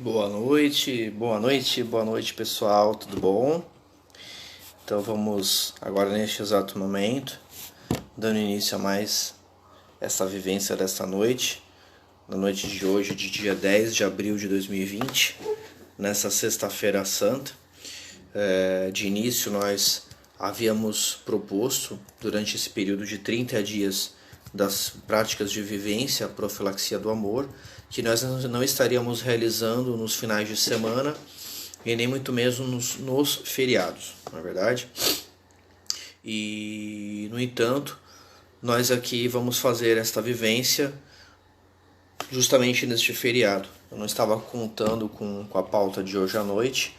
Boa noite, boa noite pessoal, tudo bom? Então vamos agora neste exato momento, dando início a mais essa vivência desta noite, na noite de hoje, de dia 10 de abril de 2020, nessa sexta-feira santa. De início nós havíamos proposto, durante esse período de 30 dias das práticas de vivência, a profilaxia do amor, que nós não estaríamos realizando nos finais de semana e nem muito menos nos feriados, não é verdade? E, no entanto, nós aqui vamos fazer esta vivência justamente neste feriado. Eu não estava contando com a pauta de hoje à noite,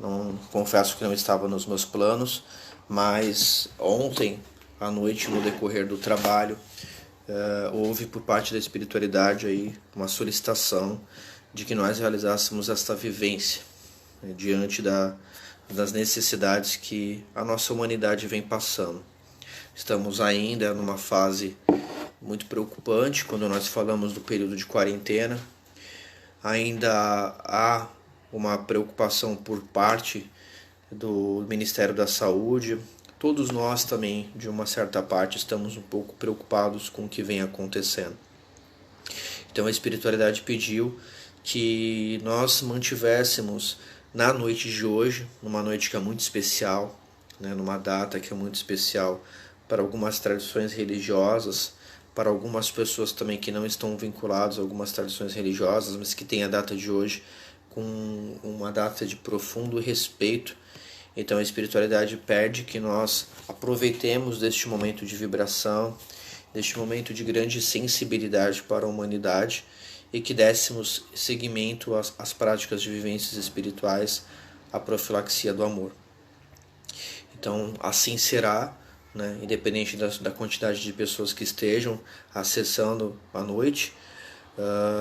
não, confesso que não estava nos meus planos, mas ontem à noite, no decorrer do trabalho, houve por parte da espiritualidade aí uma solicitação de que nós realizássemos esta vivência, né, diante das necessidades que a nossa humanidade vem passando. Estamos ainda numa fase muito preocupante quando nós falamos do período de quarentena. Ainda há uma preocupação por parte do Ministério da Saúde. Todos nós também, de uma certa parte, estamos um pouco preocupados com o que vem acontecendo. Então a espiritualidade pediu que nós mantivéssemos na noite de hoje, numa noite que é muito especial, né, numa data que é muito especial para algumas tradições religiosas, para algumas pessoas também que não estão vinculadas a algumas tradições religiosas, mas que têm a data de hoje com uma data de profundo respeito. Então a espiritualidade pede que nós aproveitemos deste momento de vibração, deste momento de grande sensibilidade para a humanidade e que dessemos seguimento às práticas de vivências espirituais, à profilaxia do amor. Então assim será, né, independente da quantidade de pessoas que estejam acessando à noite.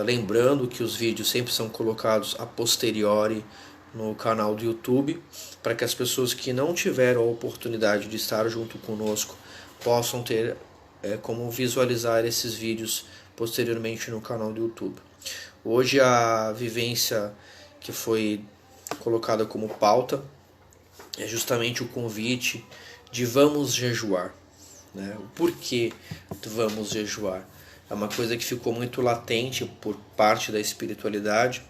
Lembrando que os vídeos sempre são colocados a posteriori no canal do YouTube, para que as pessoas que não tiveram a oportunidade de estar junto conosco possam ter como visualizar esses vídeos posteriormente no canal do YouTube. Hoje a vivência que foi colocada como pauta é justamente o convite de vamos jejuar, né? O porquê vamos jejuar? É uma coisa que ficou muito latente por parte da espiritualidade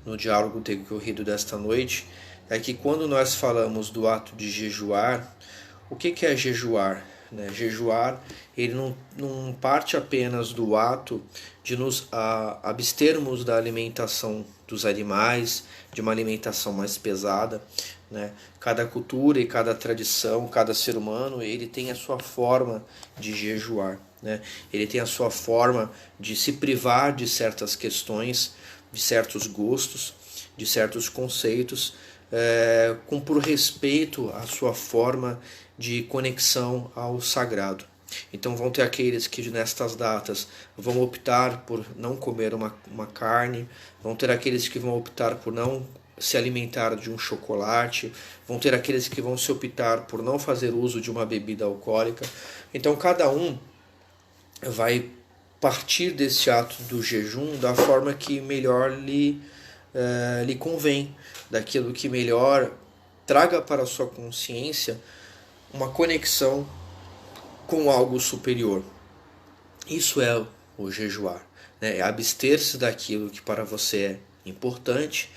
no diálogo decorrido desta noite, é que quando nós falamos do ato de jejuar, o que é jejuar? Jejuar, ele não parte apenas do ato de nos abstermos da alimentação dos animais, de uma alimentação mais pesada, né? Cada cultura e cada tradição, cada ser humano, ele tem a sua forma de jejuar, né? Ele tem a sua forma de se privar de certas questões, de certos gostos, de certos conceitos, com por respeito à sua forma de conexão ao sagrado. Então vão ter aqueles que nestas datas vão optar por não comer uma carne, vão ter aqueles que vão optar por não se alimentar de um chocolate, vão ter aqueles que vão se optar por não fazer uso de uma bebida alcoólica. Então cada um vai partir desse ato do jejum da forma que melhor lhe convém, daquilo que melhor traga para a sua consciência uma conexão com algo superior. Isso é o jejuar, né? É abster-se daquilo que para você é importante,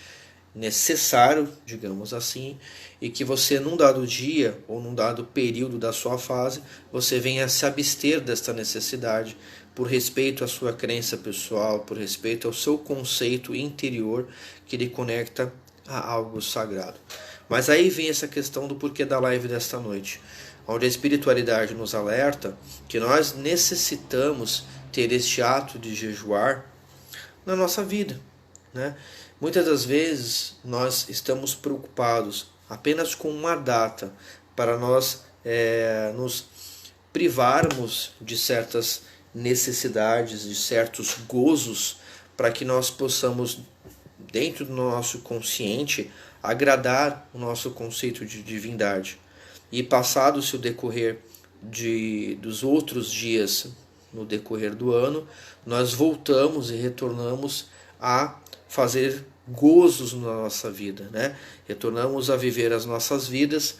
necessário, digamos assim, e que você num dado dia ou num dado período da sua fase, você venha se abster desta necessidade por respeito à sua crença pessoal, por respeito ao seu conceito interior que lhe conecta a algo sagrado. Mas aí vem essa questão do porquê da live desta noite, onde a espiritualidade nos alerta que nós necessitamos ter este ato de jejuar na nossa vida, né? Muitas das vezes nós estamos preocupados apenas com uma data para nós nos privarmos de certas necessidades, de certos gozos, para que nós possamos, dentro do nosso consciente, agradar o nosso conceito de divindade. E passado-se o decorrer dos outros dias no decorrer do ano, nós voltamos e retornamos a fazer gozos na nossa vida, né? Retornamos a viver as nossas vidas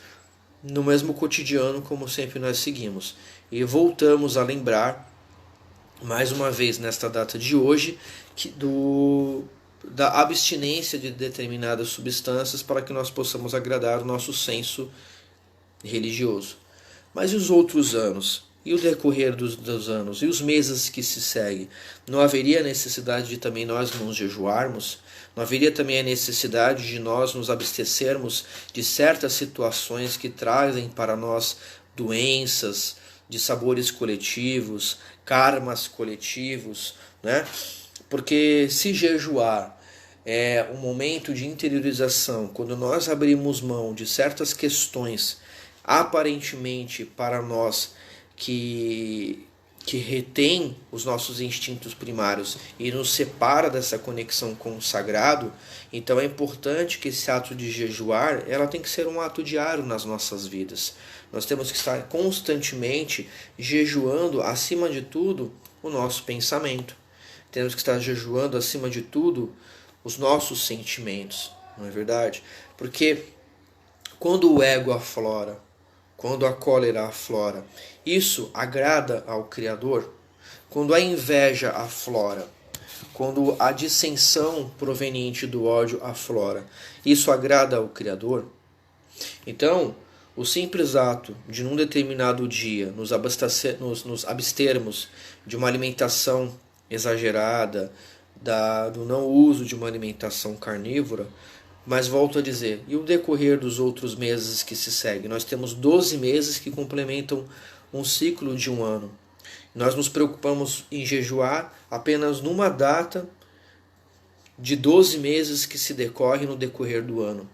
no mesmo cotidiano como sempre nós seguimos. E voltamos a lembrar, mais uma vez nesta data de hoje, da abstinência de determinadas substâncias para que nós possamos agradar o nosso senso religioso. Mas e os outros anos? E o decorrer dos anos? E os meses que se seguem? Não haveria necessidade de também nós nos jejuarmos? Não haveria também a necessidade de nós nos abstecermos de certas situações que trazem para nós doenças, de sabores coletivos, karmas coletivos, né? Porque se jejuar é um momento de interiorização, quando nós abrimos mão de certas questões aparentemente para nós que retém os nossos instintos primários e nos separa dessa conexão com o sagrado, então é importante que esse ato de jejuar, ela tem que ser um ato diário nas nossas vidas. Nós temos que estar constantemente jejuando, acima de tudo, o nosso pensamento. Temos que estar jejuando, acima de tudo, os nossos sentimentos, não é verdade? Porque quando o ego aflora, quando a cólera aflora, isso agrada ao Criador? Quando a inveja aflora, quando a dissensão proveniente do ódio aflora, isso agrada ao Criador? Então, o simples ato de num determinado dia nos abstermos de uma alimentação exagerada, do não uso de uma alimentação carnívora, mas volto a dizer, e o decorrer dos outros meses que se seguem? Nós temos 12 meses que complementam um ciclo de um ano. Nós nos preocupamos em jejuar apenas numa data de 12 meses que se decorre no decorrer do ano.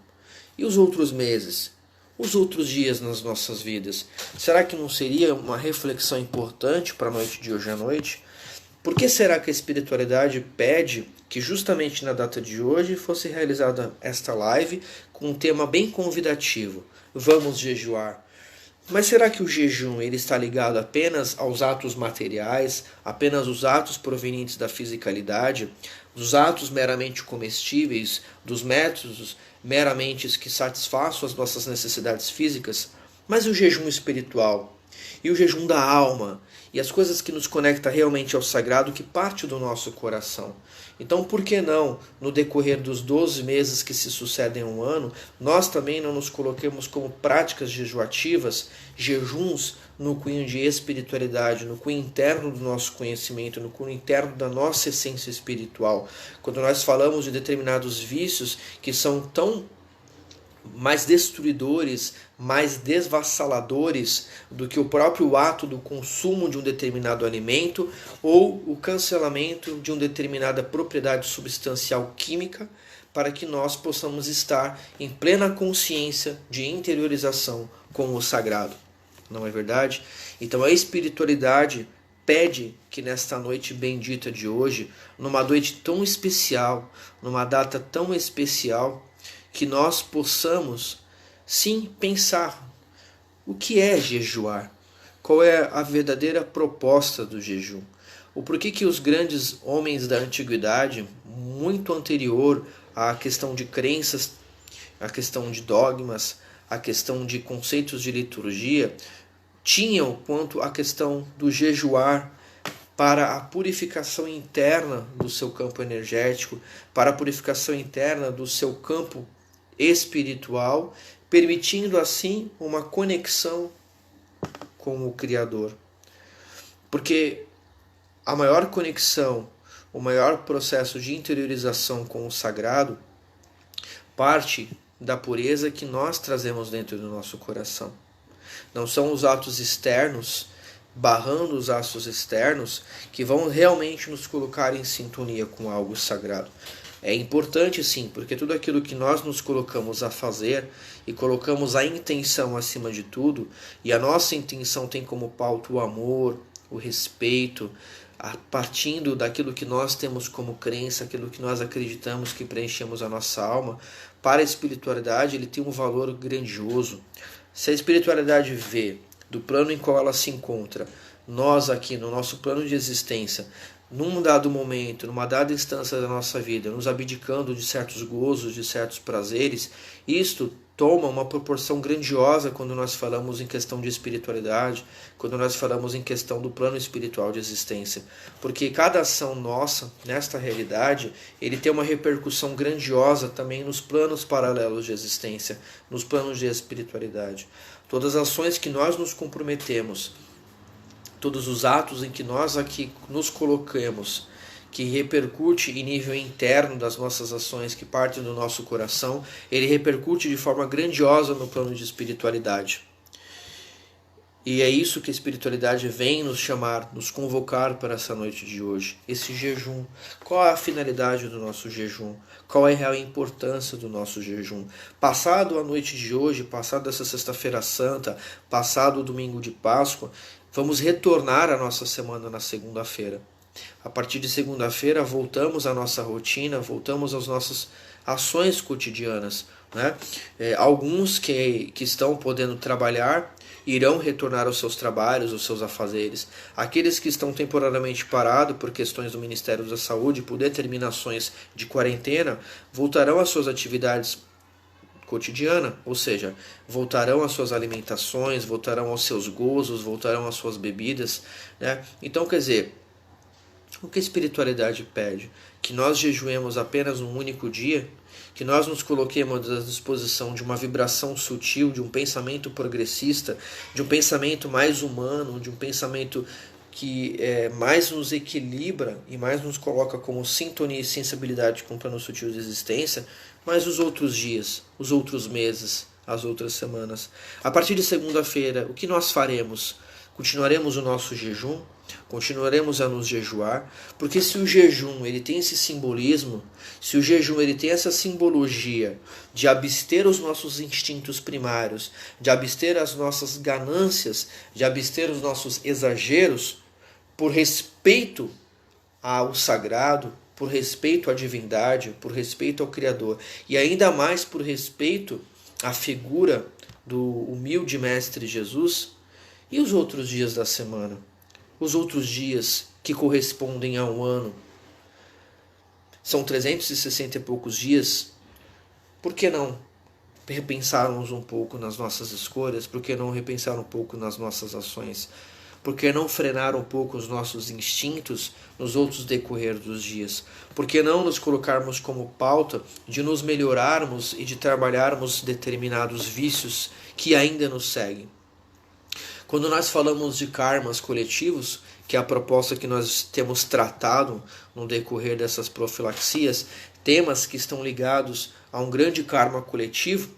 E os outros meses? Os outros dias nas nossas vidas? Será que não seria uma reflexão importante para a noite de hoje à noite? Por que será que a espiritualidade pede que justamente na data de hoje fosse realizada esta live com um tema bem convidativo? Vamos jejuar. Mas será que o jejum ele está ligado apenas aos atos materiais, apenas os atos provenientes da fisicalidade, dos atos meramente comestíveis, dos métodos meramente que satisfaçam as nossas necessidades físicas? Mas e o jejum espiritual? E o jejum da alma? E as coisas que nos conectam realmente ao sagrado, que parte do nosso coração? Então, por que não, no decorrer dos 12 meses que se sucedem a um ano, nós também não nos coloquemos como práticas jejuativas, jejuns no cunho de espiritualidade, no cunho interno do nosso conhecimento, no cunho interno da nossa essência espiritual? Quando nós falamos de determinados vícios que são tão mais destruidores, mais desvassaladores do que o próprio ato do consumo de um determinado alimento ou o cancelamento de uma determinada propriedade substancial química, para que nós possamos estar em plena consciência de interiorização com o sagrado. Não é verdade? Então a espiritualidade pede que nesta noite bendita de hoje, numa noite tão especial, numa data tão especial, que nós possamos, sim, pensar o que é jejuar, qual é a verdadeira proposta do jejum, o porquê que os grandes homens da antiguidade, muito anterior à questão de crenças, à questão de dogmas, à questão de conceitos de liturgia, tinham quanto à questão do jejuar para a purificação interna do seu campo energético, para a purificação interna do seu campo espiritual, permitindo assim uma conexão com o Criador. Porque a maior conexão, o maior processo de interiorização com o sagrado parte da pureza que nós trazemos dentro do nosso coração. Não são os atos externos, barrando os atos externos, que vão realmente nos colocar em sintonia com algo sagrado. É importante sim, porque tudo aquilo que nós nos colocamos a fazer e colocamos a intenção acima de tudo, e a nossa intenção tem como pauta o amor, o respeito, partindo daquilo que nós temos como crença, aquilo que nós acreditamos que preenchemos a nossa alma, para a espiritualidade ele tem um valor grandioso. Se a espiritualidade vê do plano em qual ela se encontra, nós aqui no nosso plano de existência, num dado momento, numa dada instância da nossa vida, nos abdicando de certos gozos, de certos prazeres, isto toma uma proporção grandiosa quando nós falamos em questão de espiritualidade, quando nós falamos em questão do plano espiritual de existência. Porque cada ação nossa, nesta realidade, ele tem uma repercussão grandiosa também nos planos paralelos de existência, nos planos de espiritualidade. Todas as ações que nós nos comprometemos, todos os atos em que nós aqui nos colocamos, que repercute em nível interno das nossas ações, que partem do nosso coração, ele repercute de forma grandiosa no plano de espiritualidade. E é isso que a espiritualidade vem nos chamar, nos convocar para essa noite de hoje. Esse jejum. Qual é a finalidade do nosso jejum? Qual é a real importância do nosso jejum? Passado a noite de hoje, passado essa sexta-feira santa, passado o domingo de Páscoa, vamos retornar à nossa semana na segunda-feira. A partir de segunda-feira voltamos à nossa rotina, voltamos às nossas ações cotidianas, né? Alguns que estão podendo trabalhar irão retornar aos seus trabalhos, aos seus afazeres. Aqueles que estão temporariamente parados por questões do Ministério da Saúde, por determinações de quarentena, voltarão às suas atividades cotidiana, ou seja, voltarão às suas alimentações, voltarão aos seus gozos, voltarão às suas bebidas, né? Então, quer dizer, o que a espiritualidade pede? Que nós jejuemos apenas um único dia, que nós nos coloquemos à disposição de uma vibração sutil, de um pensamento progressista, de um pensamento mais humano, de um pensamento que mais nos equilibra e mais nos coloca como sintonia e sensibilidade com o plano sutil de existência, mas os outros dias, os outros meses, as outras semanas. A partir de segunda-feira, o que nós faremos? Continuaremos o nosso jejum? Continuaremos a nos jejuar? Porque se o jejum ele tem esse simbolismo, se o jejum ele tem essa simbologia de abster os nossos instintos primários, de abster as nossas ganâncias, de abster os nossos exageros, por respeito ao sagrado, por respeito à divindade, por respeito ao Criador, e ainda mais por respeito à figura do humilde Mestre Jesus, e os outros dias da semana? Os outros dias que correspondem a um ano? São 360 e poucos dias. Por que não repensarmos um pouco nas nossas escolhas? Por que não repensar um pouco nas nossas ações? Por que não frenar um pouco os nossos instintos nos outros decorrer dos dias? Por que não nos colocarmos como pauta de nos melhorarmos e de trabalharmos determinados vícios que ainda nos seguem? Quando nós falamos de karmas coletivos, que é a proposta que nós temos tratado no decorrer dessas profilaxias, temas que estão ligados a um grande karma coletivo,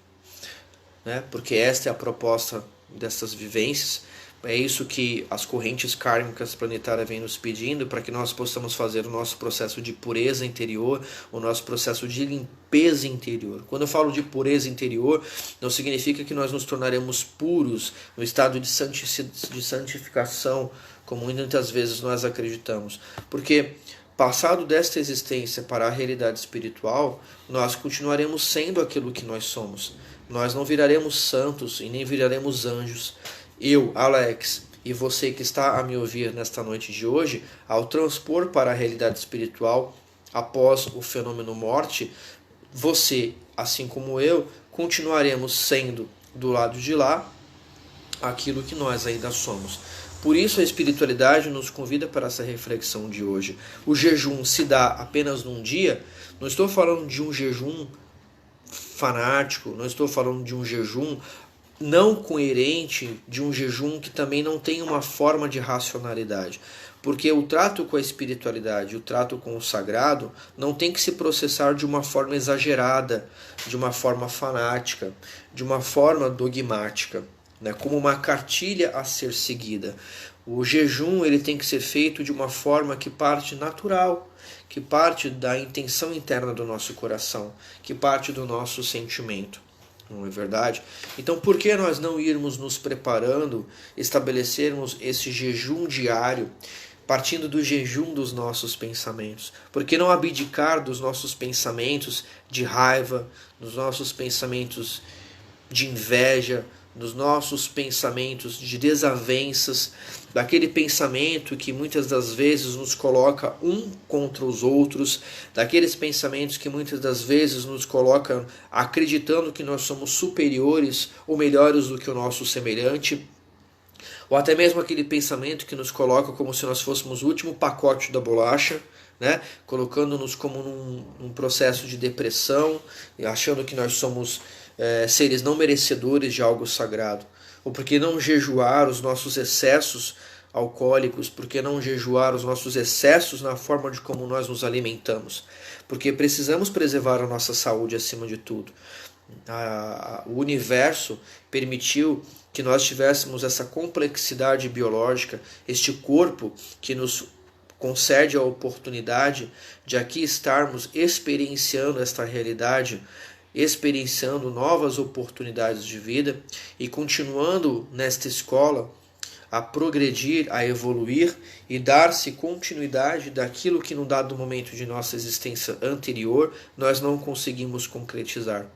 né? Porque esta é a proposta dessas vivências, é isso que as correntes kármicas planetárias vêm nos pedindo, para que nós possamos fazer o nosso processo de pureza interior, o nosso processo de limpeza interior. Quando eu falo de pureza interior, não significa que nós nos tornaremos puros no estado de santificação, como muitas vezes nós acreditamos. Porque, passado desta existência para a realidade espiritual, nós continuaremos sendo aquilo que nós somos. Nós não viraremos santos e nem viraremos anjos. Eu, Alex, e você que está a me ouvir nesta noite de hoje, ao transpor para a realidade espiritual após o fenômeno morte, você, assim como eu, continuaremos sendo do lado de lá aquilo que nós ainda somos. Por isso a espiritualidade nos convida para essa reflexão de hoje. O jejum se dá apenas num dia. Não estou falando de um jejum fanático, não estou falando de um jejum não coerente, de um jejum que também não tem uma forma de racionalidade. Porque o trato com a espiritualidade, o trato com o sagrado, não tem que se processar de uma forma exagerada, de uma forma fanática, de uma forma dogmática, né? Como uma cartilha a ser seguida. O jejum ele tem que ser feito de uma forma que parte natural, que parte da intenção interna do nosso coração, que parte do nosso sentimento. Não é verdade? Então, por que nós não irmos nos preparando, estabelecermos esse jejum diário, partindo do jejum dos nossos pensamentos? Por que não abdicar dos nossos pensamentos de raiva, dos nossos pensamentos de inveja, dos nossos pensamentos de desavenças, daquele pensamento que muitas das vezes nos coloca um contra os outros, daqueles pensamentos que muitas das vezes nos colocam acreditando que nós somos superiores ou melhores do que o nosso semelhante, ou até mesmo aquele pensamento que nos coloca como se nós fôssemos o último pacote da bolacha, né? Colocando-nos como num processo de depressão, achando que nós somos seres não merecedores de algo sagrado. Ou por que não jejuar os nossos excessos alcoólicos? Por que não jejuar os nossos excessos na forma de como nós nos alimentamos? Porque precisamos preservar a nossa saúde acima de tudo. O universo permitiu que nós tivéssemos essa complexidade biológica, este corpo que nos concede a oportunidade de aqui estarmos experienciando esta realidade, experienciando novas oportunidades de vida e continuando nesta escola a progredir, a evoluir e dar-se continuidade daquilo que num dado momento de nossa existência anterior nós não conseguimos concretizar.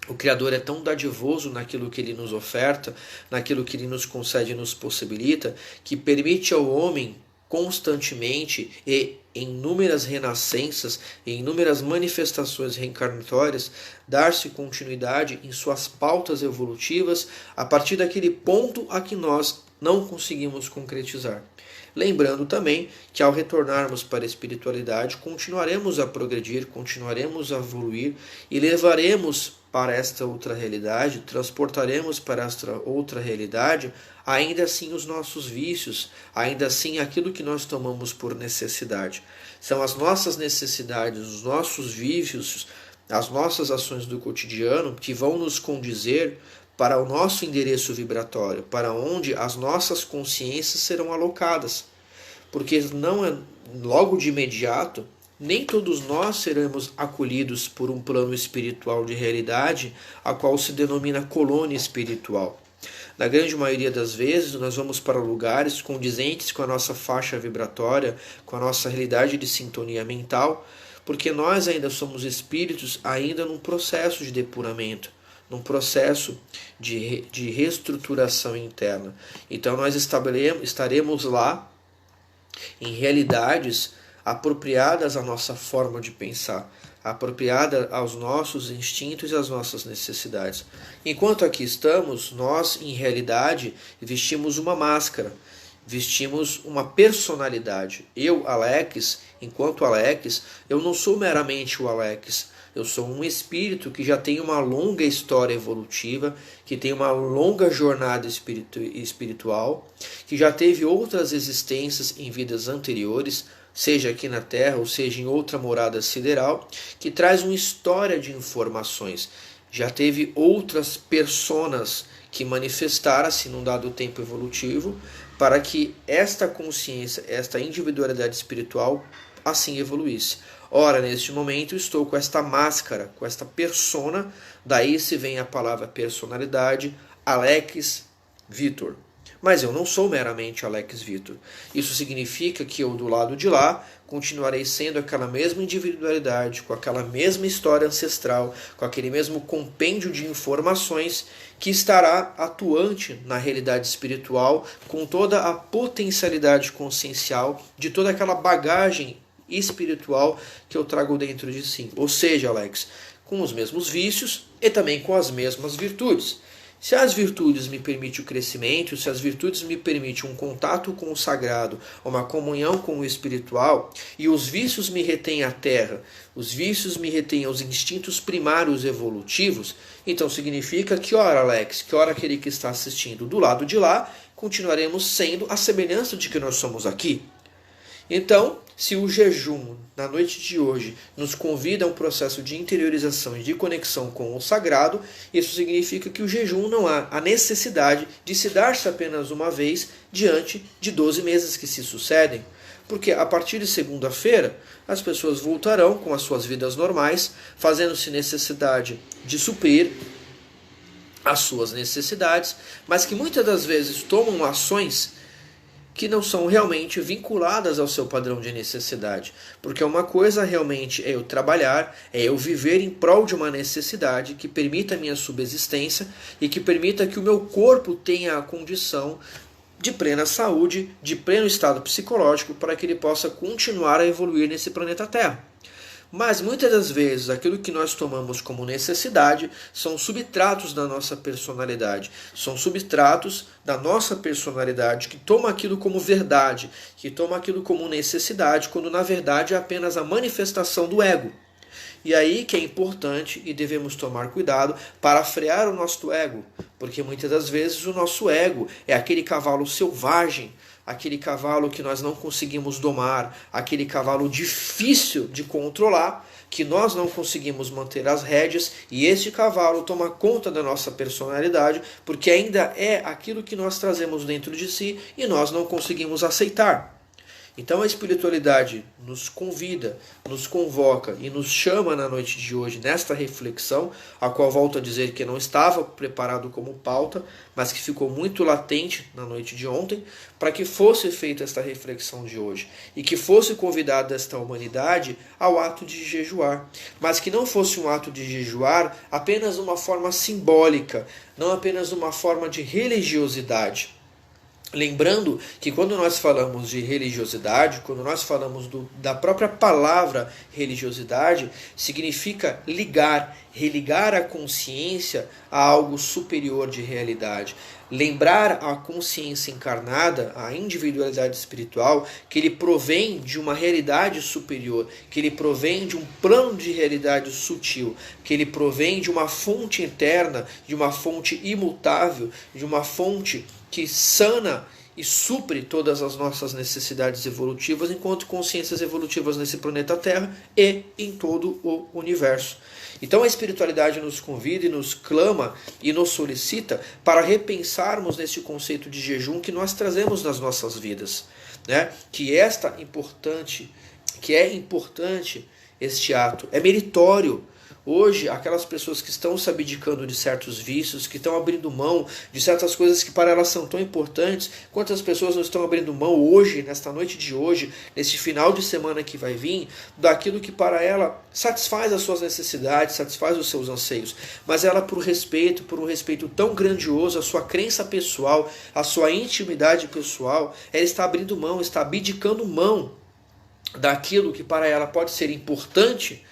O Criador é tão dadivoso naquilo que Ele nos oferta, naquilo que Ele nos concede e nos possibilita, que permite ao homem constantemente e em inúmeras renascenças, em inúmeras manifestações reencarnatórias, dar-se continuidade em suas pautas evolutivas a partir daquele ponto a que nós não conseguimos concretizar. Lembrando também que ao retornarmos para a espiritualidade, continuaremos a progredir, continuaremos a evoluir e levaremos para esta outra realidade, transportaremos para esta outra realidade, ainda assim os nossos vícios, ainda assim aquilo que nós tomamos por necessidade. São as nossas necessidades, os nossos vícios, as nossas ações do cotidiano que vão nos condizer para o nosso endereço vibratório, para onde as nossas consciências serão alocadas. Porque não é logo de imediato, nem todos nós seremos acolhidos por um plano espiritual de realidade, a qual se denomina colônia espiritual. Na grande maioria das vezes, nós vamos para lugares condizentes com a nossa faixa vibratória, com a nossa realidade de sintonia mental, porque nós ainda somos espíritos ainda num processo de depuramento, num processo de reestruturação interna. Então nós estaremos lá em realidades apropriadas à nossa forma de pensar, apropriada aos nossos instintos e às nossas necessidades. Enquanto aqui estamos, nós, em realidade, vestimos uma máscara, vestimos uma personalidade. Eu, Alex, enquanto Alex, eu não sou meramente o Alex. Eu sou um espírito que já tem uma longa história evolutiva, que tem uma longa jornada espiritual, que já teve outras existências em vidas anteriores, seja aqui na Terra ou seja em outra morada sideral, que traz uma história de informações. Já teve outras personas que manifestaram-se num dado tempo evolutivo para que esta consciência, esta individualidade espiritual assim evoluísse. Ora, neste momento estou com esta máscara, com esta persona, daí se vem a palavra personalidade, Alex Vitor. Mas eu não sou meramente Alex Vitor. Isso significa que eu, do lado de lá, continuarei sendo aquela mesma individualidade, com aquela mesma história ancestral, com aquele mesmo compêndio de informações que estará atuante na realidade espiritual, com toda a potencialidade consciencial de toda aquela bagagem espiritual que eu trago dentro de si. Ou seja, Alex, com os mesmos vícios e também com as mesmas virtudes. Se as virtudes me permitem o crescimento, se as virtudes me permitem um contato com o sagrado, uma comunhão com o espiritual, e os vícios me retêm à terra, os vícios me retêm aos instintos primários evolutivos, então significa que, ora Alex, que ora aquele que está assistindo do lado de lá, continuaremos sendo a semelhança de que nós somos aqui. Então, se o jejum, na noite de hoje, nos convida a um processo de interiorização e de conexão com o sagrado, isso significa que o jejum não há a necessidade de se dar-se apenas uma vez diante de 12 meses que se sucedem. Porque a partir de segunda-feira, as pessoas voltarão com as suas vidas normais, fazendo-se necessidade de suprir as suas necessidades, mas que muitas das vezes tomam ações que não são realmente vinculadas ao seu padrão de necessidade. Porque uma coisa realmente é eu trabalhar, é eu viver em prol de uma necessidade que permita a minha subsistência e que permita que o meu corpo tenha a condição de plena saúde, de pleno estado psicológico, para que ele possa continuar a evoluir nesse planeta Terra. Mas muitas das vezes aquilo que nós tomamos como necessidade são substratos da nossa personalidade. São substratos da nossa personalidade que toma aquilo como verdade, que toma aquilo como necessidade, quando na verdade é apenas a manifestação do ego. E aí que é importante e devemos tomar cuidado para frear o nosso ego, porque muitas das vezes o nosso ego é aquele cavalo selvagem, aquele cavalo que nós não conseguimos domar, aquele cavalo difícil de controlar, que nós não conseguimos manter as rédeas, e este cavalo toma conta da nossa personalidade, porque ainda é aquilo que nós trazemos dentro de si e nós não conseguimos aceitar. Então a espiritualidade nos convida, nos convoca e nos chama na noite de hoje nesta reflexão, a qual volto a dizer que não estava preparado como pauta, mas que ficou muito latente na noite de ontem, para que fosse feita esta reflexão de hoje e que fosse convidada esta humanidade ao ato de jejuar, mas que não fosse um ato de jejuar apenas uma forma simbólica, não apenas uma forma de religiosidade. Lembrando que quando nós falamos de religiosidade, quando nós falamos da própria palavra religiosidade, significa ligar, religar a consciência a algo superior de realidade. Lembrar a consciência encarnada, a individualidade espiritual, que ele provém de uma realidade superior, que ele provém de um plano de realidade sutil, que ele provém de uma fonte eterna, de uma fonte imutável, de uma fonte que sana e supre todas as nossas necessidades evolutivas enquanto consciências evolutivas nesse planeta Terra e em todo o universo. Então a espiritualidade nos convida e nos clama e nos solicita para repensarmos nesse conceito de jejum que nós trazemos nas nossas vidas, né? Que é importante este ato, é meritório. Hoje, aquelas pessoas que estão se abdicando de certos vícios, que estão abrindo mão de certas coisas que para elas são tão importantes, quantas pessoas não estão abrindo mão hoje, nesta noite de hoje, nesse final de semana que vai vir, daquilo que para ela satisfaz as suas necessidades, satisfaz os seus anseios, mas ela por um respeito tão grandioso, a sua crença pessoal, a sua intimidade pessoal, ela está abrindo mão, está abdicando mão daquilo que para ela pode ser importante,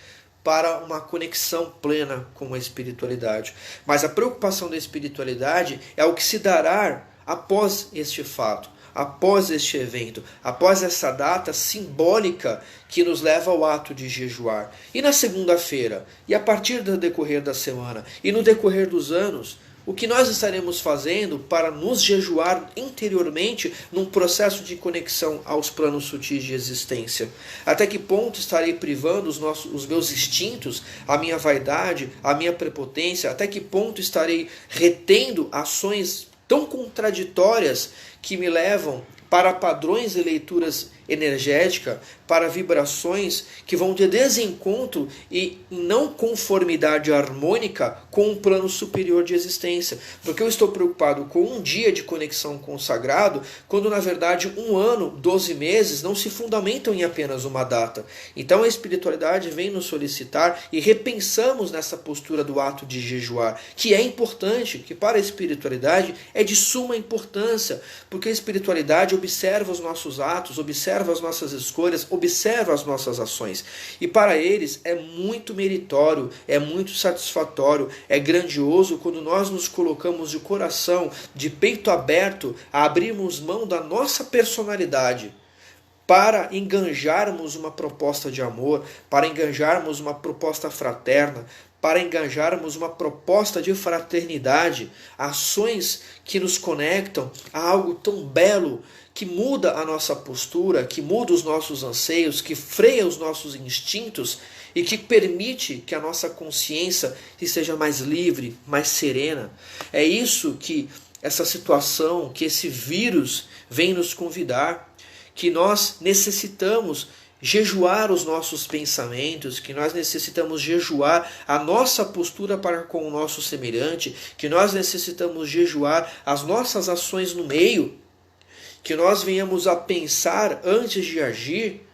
para uma conexão plena com a espiritualidade. Mas a preocupação da espiritualidade é o que se dará após este fato, após este evento, após essa data simbólica que nos leva ao ato de jejuar. E na segunda-feira, e a partir do decorrer da semana, e no decorrer dos anos, o que nós estaremos fazendo para nos jejuar interiormente num processo de conexão aos planos sutis de existência? Até que ponto estarei privando os meus instintos, a minha vaidade, a minha prepotência? Até que ponto estarei retendo ações tão contraditórias que me levam para padrões de leituras energética, para vibrações que vão de desencontro e não conformidade harmônica com um plano superior de existência. Porque eu estou preocupado com um dia de conexão com o sagrado, quando na verdade 1 ano, 12 meses não se fundamentam em apenas uma data. Então a espiritualidade vem nos solicitar e repensamos nessa postura do ato de jejuar, que é importante, que para a espiritualidade é de suma importância, porque a espiritualidade observa os nossos atos, observa as nossas escolhas, observa as nossas ações. E para eles é muito meritório, é muito satisfatório, é grandioso quando nós nos colocamos de coração, de peito aberto, a abrirmos mão da nossa personalidade para enganjarmos uma proposta de amor, para enganjarmos uma proposta fraterna, para enganjarmos uma proposta de fraternidade, ações que nos conectam a algo tão belo, que muda a nossa postura, que muda os nossos anseios, que freia os nossos instintos e que permite que a nossa consciência seja mais livre, mais serena. É isso que essa situação, que esse vírus vem nos convidar, que nós necessitamos jejuar os nossos pensamentos, que nós necessitamos jejuar a nossa postura para com o nosso semelhante, que nós necessitamos jejuar as nossas ações no meio, que nós venhamos a pensar antes de agir,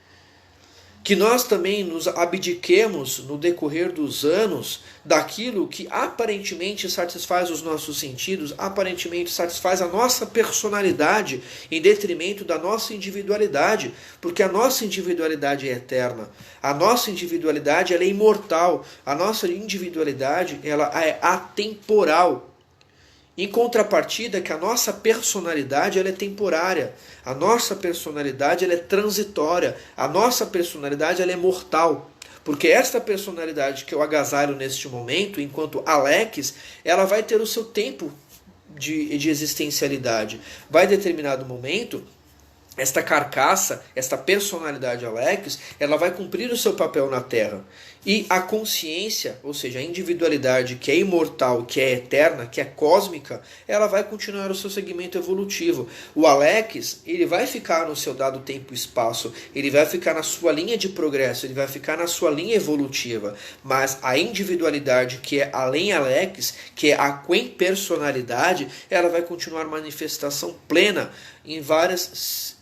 que nós também nos abdiquemos no decorrer dos anos daquilo que aparentemente satisfaz os nossos sentidos, aparentemente satisfaz a nossa personalidade em detrimento da nossa individualidade, porque a nossa individualidade é eterna, a nossa individualidade ela é imortal, a nossa individualidade ela é atemporal. Em contrapartida, que a nossa personalidade ela é temporária, a nossa personalidade ela é transitória, a nossa personalidade ela é mortal. Porque esta personalidade que eu agasalho neste momento, enquanto Alex, ela vai ter o seu tempo de existencialidade. Vai determinado momento, esta carcaça, esta personalidade Alex, ela vai cumprir o seu papel na Terra. E a consciência, ou seja, a individualidade que é imortal, que é eterna, que é cósmica, ela vai continuar o seu segmento evolutivo. O Alex, ele vai ficar no seu dado tempo e espaço, ele vai ficar na sua linha de progresso, ele vai ficar na sua linha evolutiva. Mas a individualidade que é além Alex, que é a personalidade, ela vai continuar manifestação plena em várias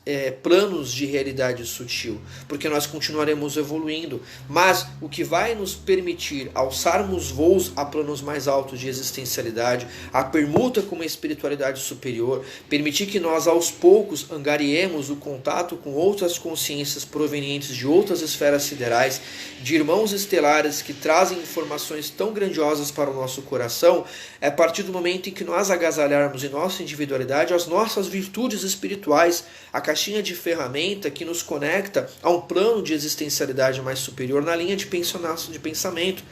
planos de realidade sutil, porque nós continuaremos evoluindo, mas o que vai nos permitir alçarmos voos a planos mais altos de existencialidade, a permuta com uma espiritualidade superior, permitir que nós aos poucos angariemos o contato com outras consciências provenientes de outras esferas siderais, de irmãos estelares que trazem informações tão grandiosas para o nosso coração, é a partir do momento em que nós agasalharmos em nossa individualidade as nossas virtudes espirituais, a caixinha de ferramenta que nos conecta a um plano de existencialidade mais superior na linha de pensamento.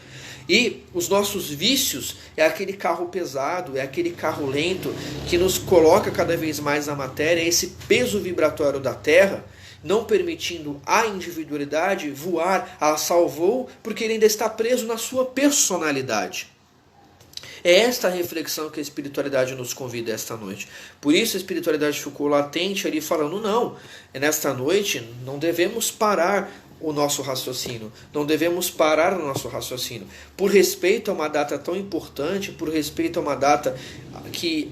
E os nossos vícios é aquele carro pesado, é aquele carro lento que nos coloca cada vez mais na matéria, esse peso vibratório da Terra, não permitindo à individualidade voar, a salvou, porque ele ainda está preso na sua personalidade. É esta a reflexão que a espiritualidade nos convida esta noite. Por isso a espiritualidade ficou latente ali falando, não, nesta noite não devemos parar o nosso raciocínio, não devemos parar o nosso raciocínio. Por respeito a uma data tão importante, por respeito a uma data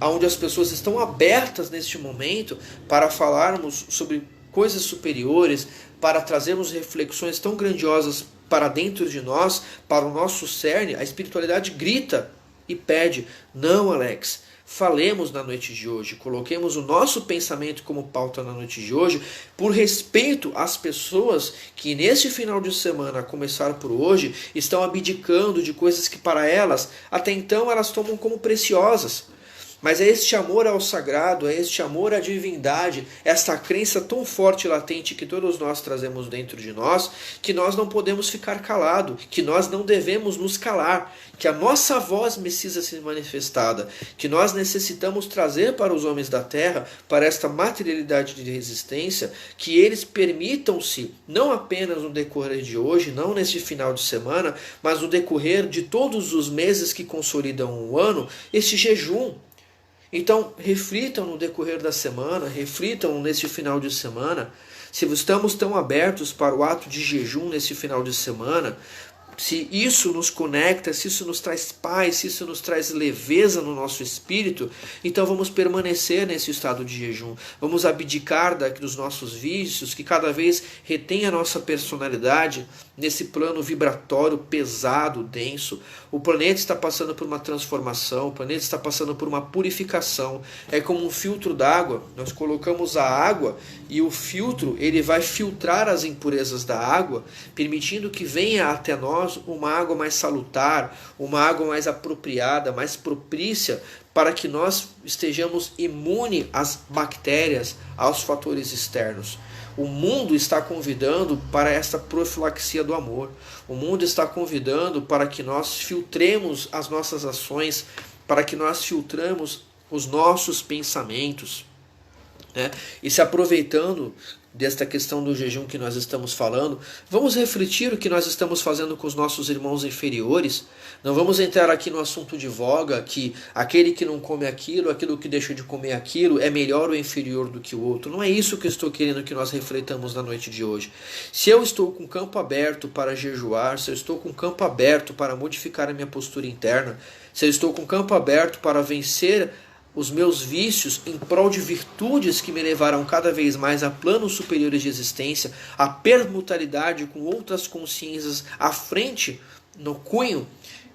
onde as pessoas estão abertas neste momento para falarmos sobre coisas superiores, para trazermos reflexões tão grandiosas para dentro de nós, para o nosso cerne, a espiritualidade grita e pede, não Alex, falemos na noite de hoje, coloquemos o nosso pensamento como pauta na noite de hoje, por respeito às pessoas que neste final de semana, a começar por hoje, estão abdicando de coisas que para elas, até então elas tomam como preciosas. Mas é este amor ao sagrado, é este amor à divindade, esta crença tão forte e latente que todos nós trazemos dentro de nós, que nós não podemos ficar calados, que nós não devemos nos calar, que a nossa voz precisa ser manifestada, que nós necessitamos trazer para os homens da terra, para esta materialidade de resistência, que eles permitam-se, não apenas no decorrer de hoje, não neste final de semana, mas no decorrer de todos os meses que consolidam um ano, este jejum. Então, reflitam no decorrer da semana, reflitam nesse final de semana, se estamos tão abertos para o ato de jejum nesse final de semana, se isso nos conecta, se isso nos traz paz, se isso nos traz leveza no nosso espírito, então vamos permanecer nesse estado de jejum. Vamos abdicar dos nossos vícios, que cada vez retém a nossa personalidade nesse plano vibratório pesado, denso. O planeta está passando por uma transformação, o planeta está passando por uma purificação. É como um filtro d'água. Nós colocamos a água e o filtro ele vai filtrar as impurezas da água, permitindo que venha até nós uma água mais salutar, uma água mais apropriada, mais propícia, para que nós estejamos imunes às bactérias, aos fatores externos. O mundo está convidando para esta profilaxia do amor. O mundo está convidando para que nós filtremos as nossas ações, para que nós filtremos os nossos pensamentos, né? E se aproveitando desta questão do jejum que nós estamos falando, vamos refletir o que nós estamos fazendo com os nossos irmãos inferiores. Não vamos entrar aqui no assunto de voga, que aquele que não come aquilo que deixa de comer aquilo, é melhor ou inferior do que o outro. Não é isso que eu estou querendo que nós refletamos na noite de hoje. Se eu estou com campo aberto para jejuar, se eu estou com campo aberto para modificar a minha postura interna, se eu estou com campo aberto para vencer os meus vícios em prol de virtudes que me levarão cada vez mais a planos superiores de existência, a permutalidade com outras consciências à frente, no cunho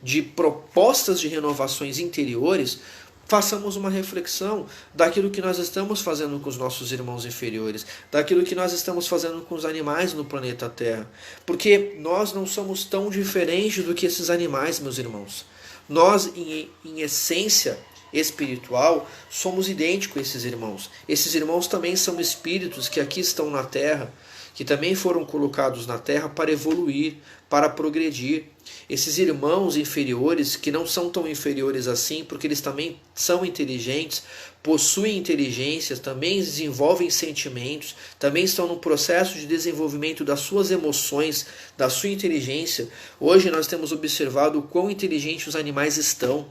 de propostas de renovações interiores, façamos uma reflexão daquilo que nós estamos fazendo com os nossos irmãos inferiores, daquilo que nós estamos fazendo com os animais no planeta Terra. Porque nós não somos tão diferentes do que esses animais, meus irmãos. Nós, em essência espiritual, somos idênticos a esses irmãos. Esses irmãos também são espíritos que aqui estão na Terra, que também foram colocados na Terra para evoluir, para progredir. Esses irmãos inferiores, que não são tão inferiores assim, porque eles também são inteligentes, possuem inteligência, também desenvolvem sentimentos, também estão no processo de desenvolvimento das suas emoções, da sua inteligência. Hoje nós temos observado o quão inteligentes os animais estão,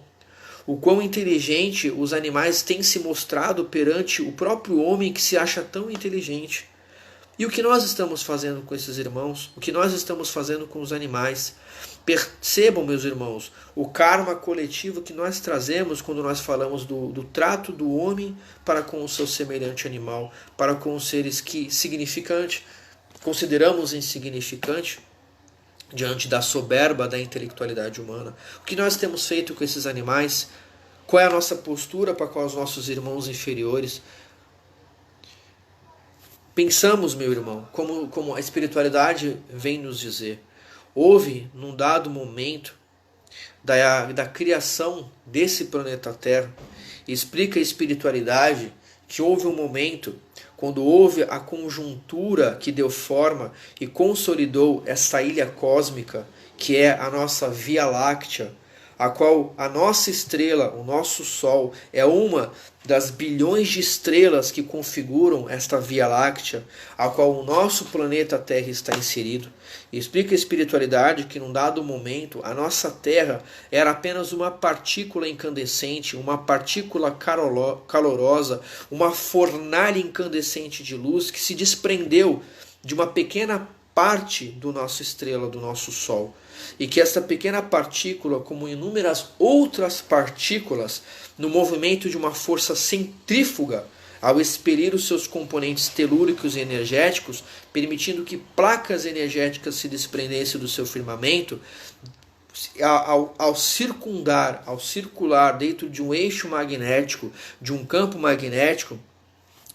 o quão inteligente os animais têm se mostrado perante o próprio homem que se acha tão inteligente. E o que nós estamos fazendo com esses irmãos? O que nós estamos fazendo com os animais? Percebam, meus irmãos, o karma coletivo que nós trazemos quando nós falamos do trato do homem para com o seu semelhante animal, para com os seres que consideramos insignificante diante da soberba da intelectualidade humana. O que nós temos feito com esses animais? Qual é a nossa postura para com os nossos irmãos inferiores? Pensamos, meu irmão, como a espiritualidade vem nos dizer. Houve, num dado momento da criação desse planeta Terra, explica a espiritualidade que houve um momento quando houve a conjuntura que deu forma e consolidou essa ilha cósmica, que é a nossa Via Láctea, a qual a nossa estrela, o nosso Sol, é uma das bilhões de estrelas que configuram esta Via Láctea, a qual o nosso planeta Terra está inserido. E explica a espiritualidade que num dado momento a nossa Terra era apenas uma partícula incandescente, uma partícula calorosa, uma fornalha incandescente de luz que se desprendeu de uma pequena parte do nossa estrela, do nosso Sol. E que essa pequena partícula, como inúmeras outras partículas, no movimento de uma força centrífuga, ao expelir os seus componentes telúricos e energéticos, permitindo que placas energéticas se desprendessem do seu firmamento, ao circular dentro de um eixo magnético, de um campo magnético,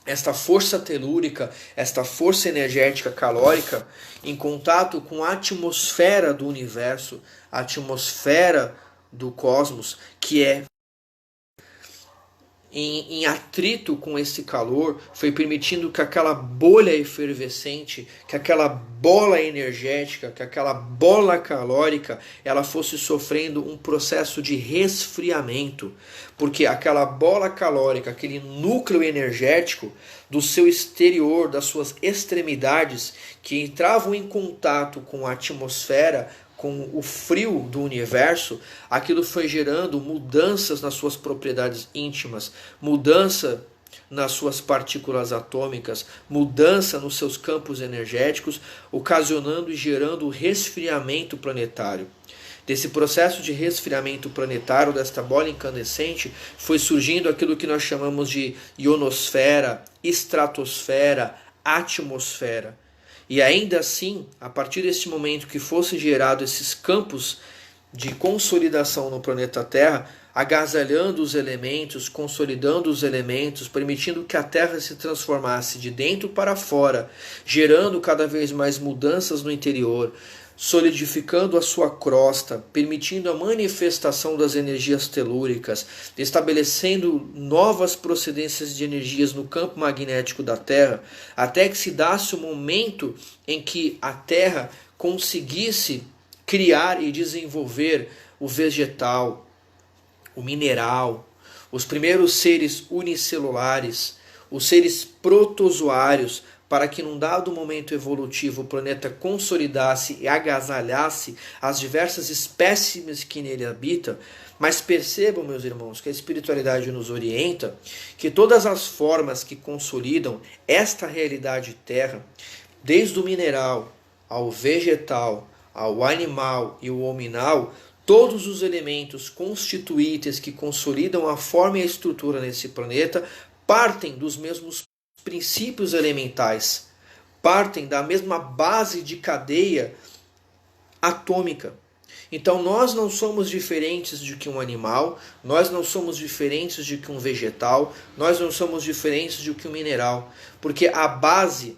esta força telúrica, esta força energética calórica, em contato com a atmosfera do universo, a atmosfera do cosmos, que é em atrito com esse calor, foi permitindo que aquela bolha efervescente, que aquela bola energética, que aquela bola calórica, ela fosse sofrendo um processo de resfriamento, porque aquela bola calórica, aquele núcleo energético do seu exterior, das suas extremidades, que entravam em contato com a atmosfera, com o frio do universo, aquilo foi gerando mudanças nas suas propriedades íntimas, mudança nas suas partículas atômicas, mudança nos seus campos energéticos, ocasionando e gerando o resfriamento planetário. Desse processo de resfriamento planetário, desta bola incandescente, foi surgindo aquilo que nós chamamos de ionosfera, estratosfera, atmosfera. E ainda assim, a partir desse momento que fossem gerados esses campos de consolidação no planeta Terra, agasalhando os elementos, consolidando os elementos, permitindo que a Terra se transformasse de dentro para fora, gerando cada vez mais mudanças no interior, solidificando a sua crosta, permitindo a manifestação das energias telúricas, estabelecendo novas procedências de energias no campo magnético da Terra, até que se desse o momento em que a Terra conseguisse criar e desenvolver o vegetal, o mineral, os primeiros seres unicelulares, os seres protozoários, para que num dado momento evolutivo o planeta consolidasse e agasalhasse as diversas espécies que nele habitam. Mas percebam, meus irmãos, que a espiritualidade nos orienta que todas as formas que consolidam esta realidade terra, desde o mineral ao vegetal, ao animal e o hominal, todos os elementos constituintes que consolidam a forma e a estrutura nesse planeta partem dos mesmos princípios elementais, partem da mesma base de cadeia atômica. Então nós não somos diferentes de que um animal, nós não somos diferentes de que um vegetal, nós não somos diferentes de que um mineral, porque a base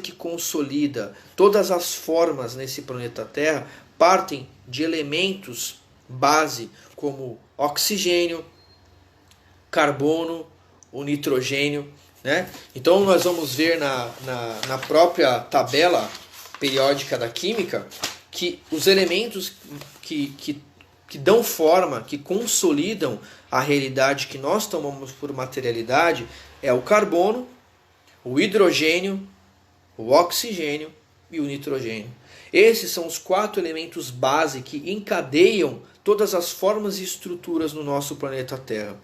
que consolida todas as formas nesse planeta Terra partem de elementos base como oxigênio, carbono, o nitrogênio, né? Então nós vamos ver na própria tabela periódica da química que os elementos que dão forma, que consolidam a realidade que nós tomamos por materialidade é o carbono, o hidrogênio, o oxigênio e o nitrogênio. Esses são os 4 elementos base que encadeiam todas as formas e estruturas no nosso planeta Terra.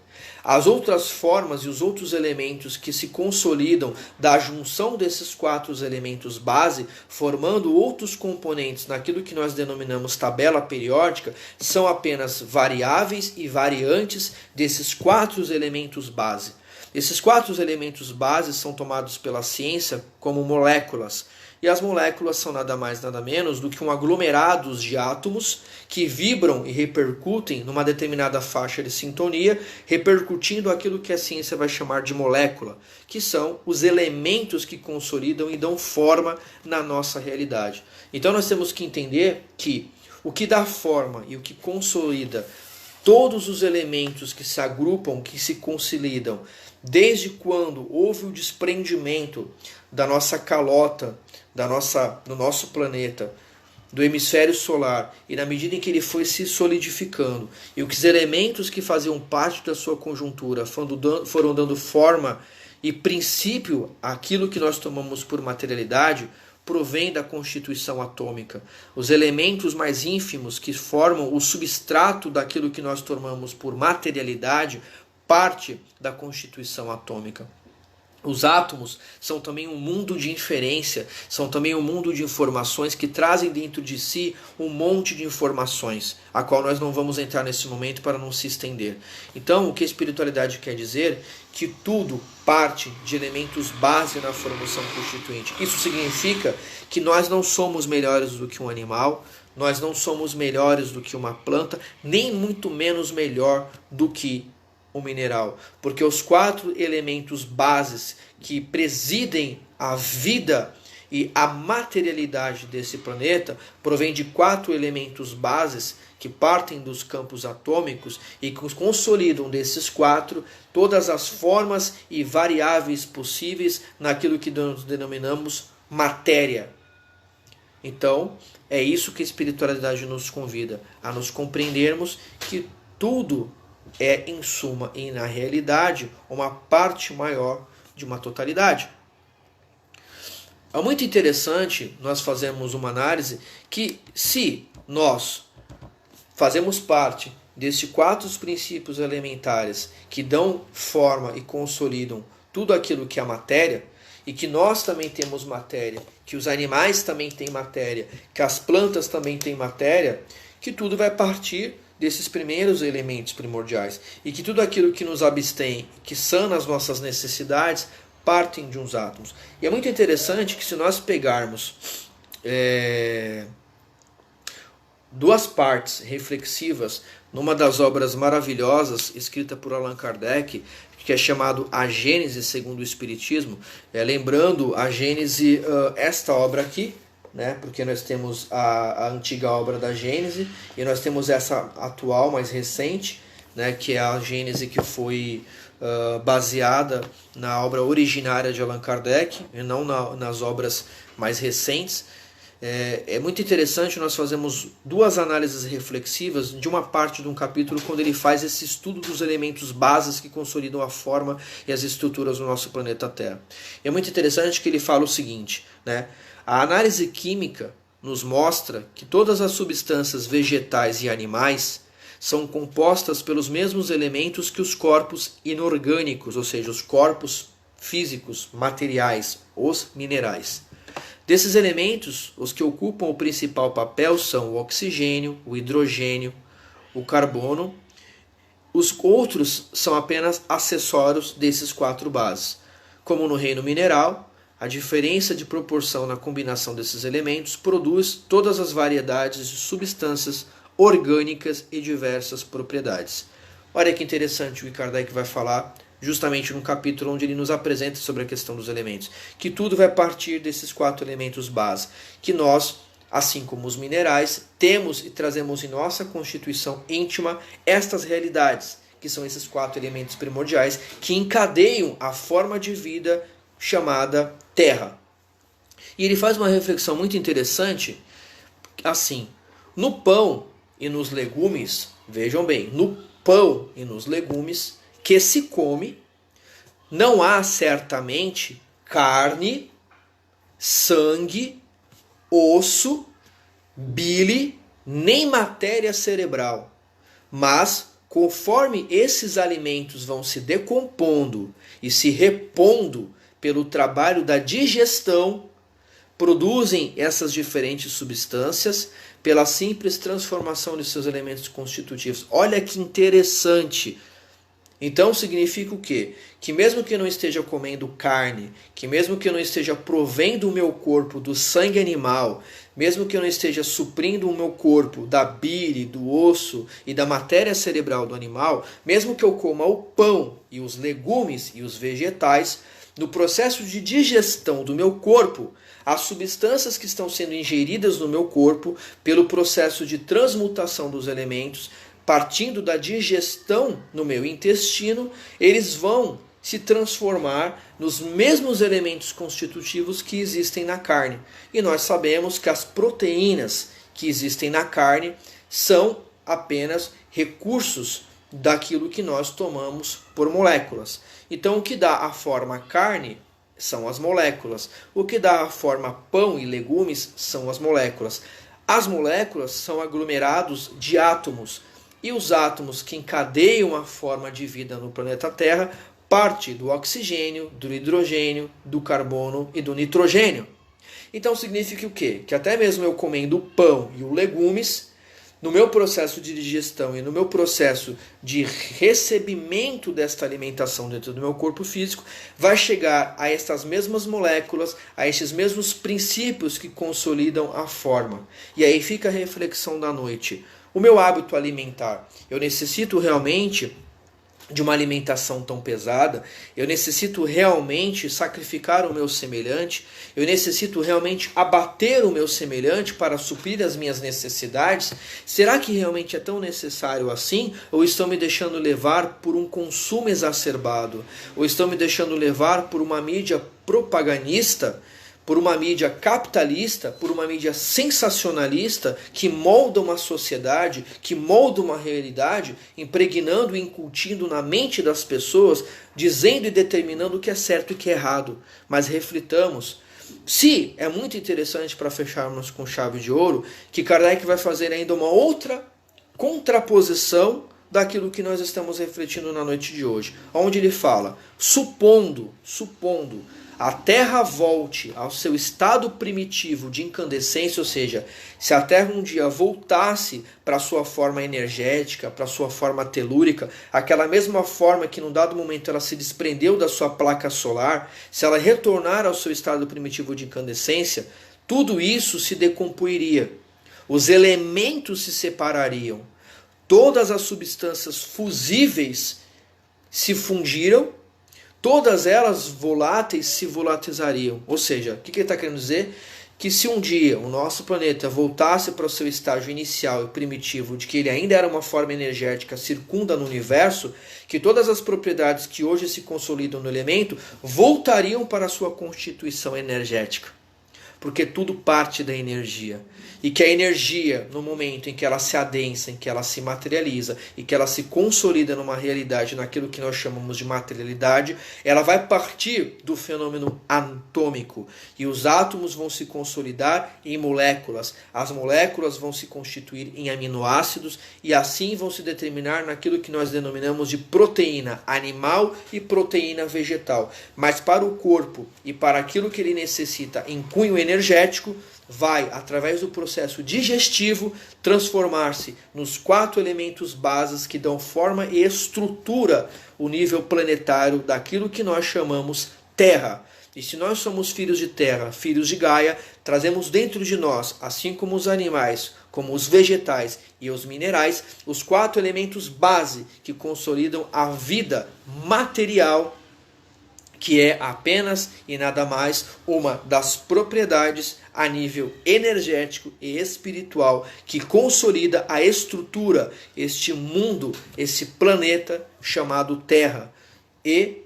As outras formas e os outros elementos que se consolidam da junção desses 4 elementos base, formando outros componentes naquilo que nós denominamos tabela periódica, são apenas variáveis e variantes desses 4 elementos base. Esses 4 elementos base são tomados pela ciência como moléculas. E as moléculas são nada mais nada menos do que um aglomerado de átomos que vibram e repercutem numa determinada faixa de sintonia, repercutindo aquilo que a ciência vai chamar de molécula, que são os elementos que consolidam e dão forma na nossa realidade. Então nós temos que entender que o que dá forma e o que consolida todos os elementos que se agrupam, que se consolidam, desde quando houve o desprendimento da nossa calota, do nosso planeta, do hemisfério solar, e na medida em que ele foi se solidificando, e os elementos que faziam parte da sua conjuntura foram dando forma e princípio àquilo que nós tomamos por materialidade, provém da constituição atômica. Os elementos mais ínfimos que formam o substrato daquilo que nós tomamos por materialidade parte da constituição atômica. Os átomos são também um mundo de inferência, são também um mundo de informações que trazem dentro de si um monte de informações, a qual nós não vamos entrar nesse momento para não se estender. Então, o que a espiritualidade quer dizer? Que tudo parte de elementos base na formação constituinte. Isso significa que nós não somos melhores do que um animal, nós não somos melhores do que uma planta, nem muito menos melhor do que o mineral, porque os 4 elementos bases que presidem a vida e a materialidade desse planeta provém de 4 elementos bases que partem dos campos atômicos e que consolidam desses 4 todas as formas e variáveis possíveis naquilo que nós denominamos matéria. Então, é isso que a espiritualidade nos convida, a nos compreendermos que tudo é, em suma e na realidade, uma parte maior de uma totalidade. É muito interessante nós fazermos uma análise que, se nós fazemos parte desses 4 princípios elementares que dão forma e consolidam tudo aquilo que é a matéria, e que nós também temos matéria, que os animais também têm matéria, que as plantas também têm matéria, que tudo vai partir desses primeiros elementos primordiais, e que tudo aquilo que nos abstém, que sana as nossas necessidades, partem de uns átomos. E é muito interessante que, se nós pegarmos duas partes reflexivas numa das obras maravilhosas escrita por Allan Kardec, que é chamado A Gênese segundo o Espiritismo, lembrando a Gênese, esta obra aqui, né? Porque nós temos a antiga obra da Gênese e nós temos essa atual, mais recente, né? Que é a Gênese que foi baseada na obra originária de Allan Kardec e não nas obras mais recentes. É muito interessante nós fazermos duas análises reflexivas de uma parte de um capítulo quando ele faz esse estudo dos elementos bases que consolidam a forma e as estruturas do nosso planeta Terra. É muito interessante que ele fala o seguinte, né? A análise química nos mostra que todas as substâncias vegetais e animais são compostas pelos mesmos elementos que os corpos inorgânicos, ou seja, os corpos físicos, materiais, os minerais. Desses elementos, os que ocupam o principal papel são o oxigênio, o hidrogênio, o carbono. Os outros são apenas acessórios desses 4 bases. Como no reino mineral, a diferença de proporção na combinação desses elementos produz todas as variedades de substâncias orgânicas e diversas propriedades. Olha que interessante o que Kardec vai falar justamente no capítulo onde ele nos apresenta sobre a questão dos elementos, que tudo vai partir desses 4 elementos base, que nós, assim como os minerais, temos e trazemos em nossa constituição íntima estas realidades, que são esses 4 elementos primordiais que encadeiam a forma de vida chamada Terra. E ele faz uma reflexão muito interessante, assim, no pão e nos legumes, vejam bem, no pão e nos legumes que se come, não há certamente carne, sangue, osso, bile, nem matéria cerebral. Mas, conforme esses alimentos vão se decompondo e se repondo pelo trabalho da digestão, produzem essas diferentes substâncias pela simples transformação de seus elementos constitutivos. Olha que interessante! Então significa o quê? Que mesmo que eu não esteja comendo carne, que mesmo que eu não esteja provendo o meu corpo do sangue animal, mesmo que eu não esteja suprindo o meu corpo da bile, do osso e da matéria cerebral do animal, mesmo que eu coma o pão e os legumes e os vegetais, no processo de digestão do meu corpo, as substâncias que estão sendo ingeridas no meu corpo, pelo processo de transmutação dos elementos, partindo da digestão no meu intestino, eles vão se transformar nos mesmos elementos constitutivos que existem na carne. E nós sabemos que as proteínas que existem na carne são apenas recursos daquilo que nós tomamos por moléculas. Então o que dá a forma carne são as moléculas. O que dá a forma pão e legumes são as moléculas. As moléculas são aglomerados de átomos. E os átomos que encadeiam a forma de vida no planeta Terra parte do oxigênio, do hidrogênio, do carbono e do nitrogênio. Então significa o quê? Que até mesmo eu comendo o pão e os legumes, no meu processo de digestão e no meu processo de recebimento desta alimentação dentro do meu corpo físico, vai chegar a estas mesmas moléculas, a estes mesmos princípios que consolidam a forma. E aí fica a reflexão da noite. O meu hábito alimentar, eu necessito realmente de uma alimentação tão pesada? Eu necessito realmente sacrificar o meu semelhante? Eu necessito realmente abater o meu semelhante para suprir as minhas necessidades? Será que realmente é tão necessário assim? Ou estou me deixando levar por um consumo exacerbado? Ou estou me deixando levar por uma mídia propagandista? Por uma mídia capitalista, por uma mídia sensacionalista que molda uma sociedade, que molda uma realidade, impregnando e incutindo na mente das pessoas, dizendo e determinando o que é certo e o que é errado. Mas reflitamos. Se é muito interessante para fecharmos com chave de ouro, que Kardec vai fazer ainda uma outra contraposição daquilo que nós estamos refletindo na noite de hoje, onde ele fala, supondo a Terra volte ao seu estado primitivo de incandescência, ou seja, se a Terra um dia voltasse para a sua forma energética, para a sua forma telúrica, aquela mesma forma que num dado momento ela se desprendeu da sua placa solar, se ela retornar ao seu estado primitivo de incandescência, tudo isso se decompoiria. Os elementos se separariam. Todas as substâncias fusíveis se fundiram, todas elas voláteis se volatilizariam. Ou seja, o que ele está querendo dizer? Que se um dia o nosso planeta voltasse para o seu estágio inicial e primitivo, de que ele ainda era uma forma energética circunda no universo, que todas as propriedades que hoje se consolidam no elemento voltariam para a sua constituição energética. Porque tudo parte da energia. E que a energia, no momento em que ela se adensa, em que ela se materializa e que ela se consolida numa realidade, naquilo que nós chamamos de materialidade, ela vai partir do fenômeno atômico. E os átomos vão se consolidar em moléculas. As moléculas vão se constituir em aminoácidos e assim vão se determinar naquilo que nós denominamos de proteína animal e proteína vegetal. Mas para o corpo e para aquilo que ele necessita em cunho energético, energético vai, através do processo digestivo, transformar-se nos 4 elementos bases que dão forma e estrutura o nível planetário daquilo que nós chamamos Terra. E se nós somos filhos de Terra, filhos de Gaia, trazemos dentro de nós, assim como os animais, como os vegetais e os minerais, os 4 elementos base que consolidam a vida material, que é apenas e nada mais uma das propriedades a nível energético e espiritual que consolida a estrutura, este mundo, esse planeta chamado Terra, e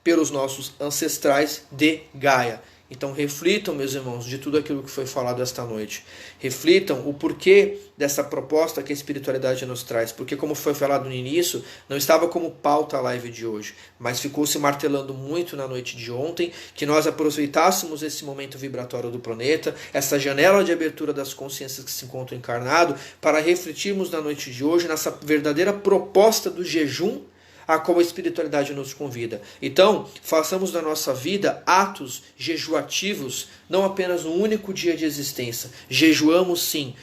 pelos nossos ancestrais de Gaia. Então reflitam, meus irmãos, de tudo aquilo que foi falado esta noite. Reflitam o porquê dessa proposta que a espiritualidade nos traz. Porque, como foi falado no início, não estava como pauta a live de hoje, mas ficou se martelando muito na noite de ontem, que nós aproveitássemos esse momento vibratório do planeta, essa janela de abertura das consciências que se encontram encarnado, para refletirmos na noite de hoje nessa verdadeira proposta do jejum a qual a espiritualidade nos convida. Então, façamos da nossa vida atos jejuativos, não apenas um único dia de existência. Jejuamos sim,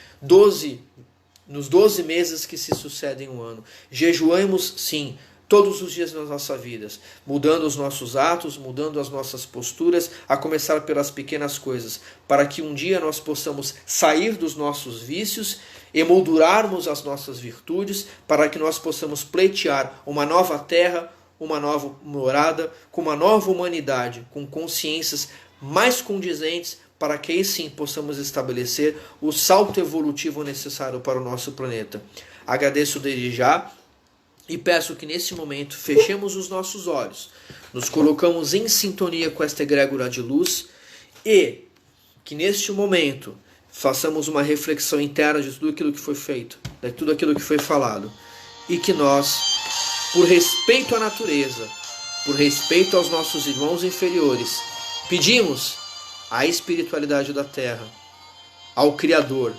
nos 12 meses que se sucedem um ano. Jejuamos sim, todos os dias das nossas vidas, mudando os nossos atos, mudando as nossas posturas, a começar pelas pequenas coisas, para que um dia nós possamos sair dos nossos vícios, emoldurarmos as nossas virtudes, para que nós possamos pleitear uma nova terra, uma nova morada, com uma nova humanidade, com consciências mais condizentes, para que aí sim possamos estabelecer o salto evolutivo necessário para o nosso planeta. Agradeço desde já e peço que nesse momento fechemos os nossos olhos, nos colocamos em sintonia com esta egrégora de luz e que neste momento façamos uma reflexão interna de tudo aquilo que foi feito, de tudo aquilo que foi falado, e que nós, por respeito à natureza, por respeito aos nossos irmãos inferiores, pedimos à espiritualidade da Terra, ao Criador,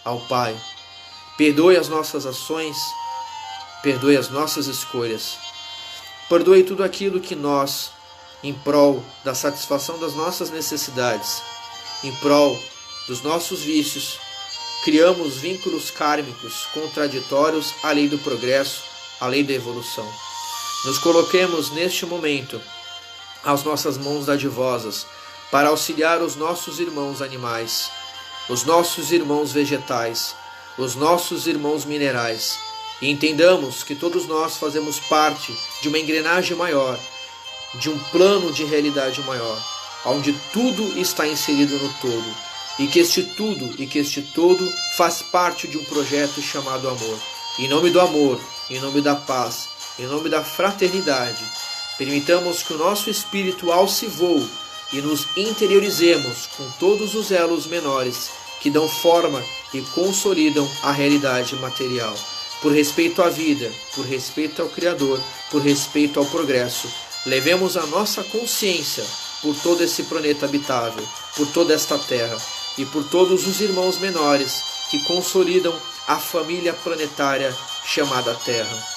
ao Pai, perdoe as nossas ações, perdoe as nossas escolhas, perdoe tudo aquilo que nós, em prol da satisfação das nossas necessidades, em prol dos nossos vícios, criamos vínculos kármicos contraditórios à lei do progresso, à lei da evolução. Nos coloquemos neste momento às nossas mãos dadivosas para auxiliar os nossos irmãos animais, os nossos irmãos vegetais, os nossos irmãos minerais, e entendamos que todos nós fazemos parte de uma engrenagem maior, de um plano de realidade maior, onde tudo está inserido no todo. E que este tudo e que este todo faz parte de um projeto chamado amor. Em nome do amor, em nome da paz, em nome da fraternidade, permitamos que o nosso espírito alce voo e nos interiorizemos com todos os elos menores que dão forma e consolidam a realidade material. Por respeito à vida, por respeito ao Criador, por respeito ao progresso, levemos a nossa consciência por todo esse planeta habitável, por toda esta terra, e por todos os irmãos menores que consolidam a família planetária chamada Terra.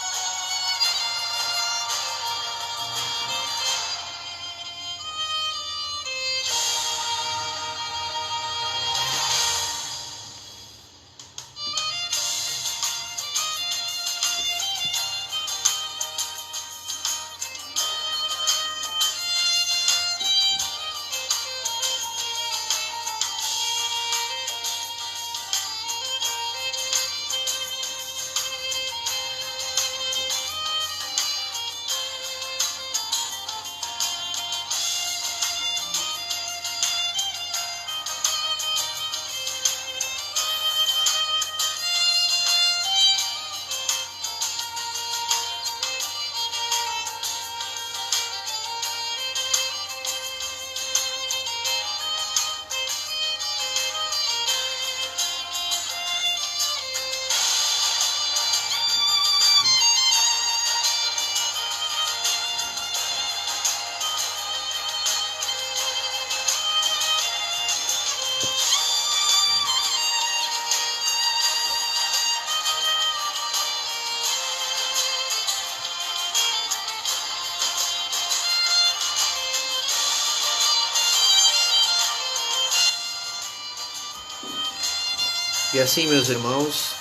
E assim, meus irmãos,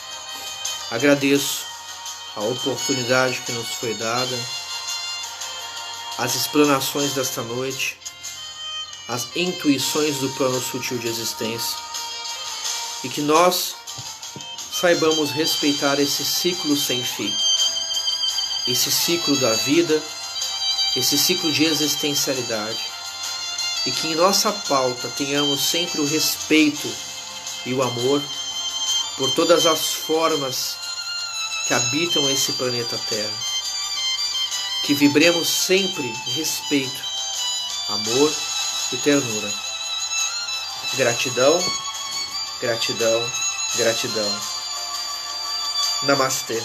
agradeço a oportunidade que nos foi dada, as explanações desta noite, as intuições do plano sutil de existência, e que nós saibamos respeitar esse ciclo sem fim, esse ciclo da vida, esse ciclo de existencialidade, e que em nossa pauta tenhamos sempre o respeito e o amor por todas as formas que habitam esse planeta Terra, que vibremos sempre respeito, amor e ternura. Gratidão, gratidão, gratidão. Namastê.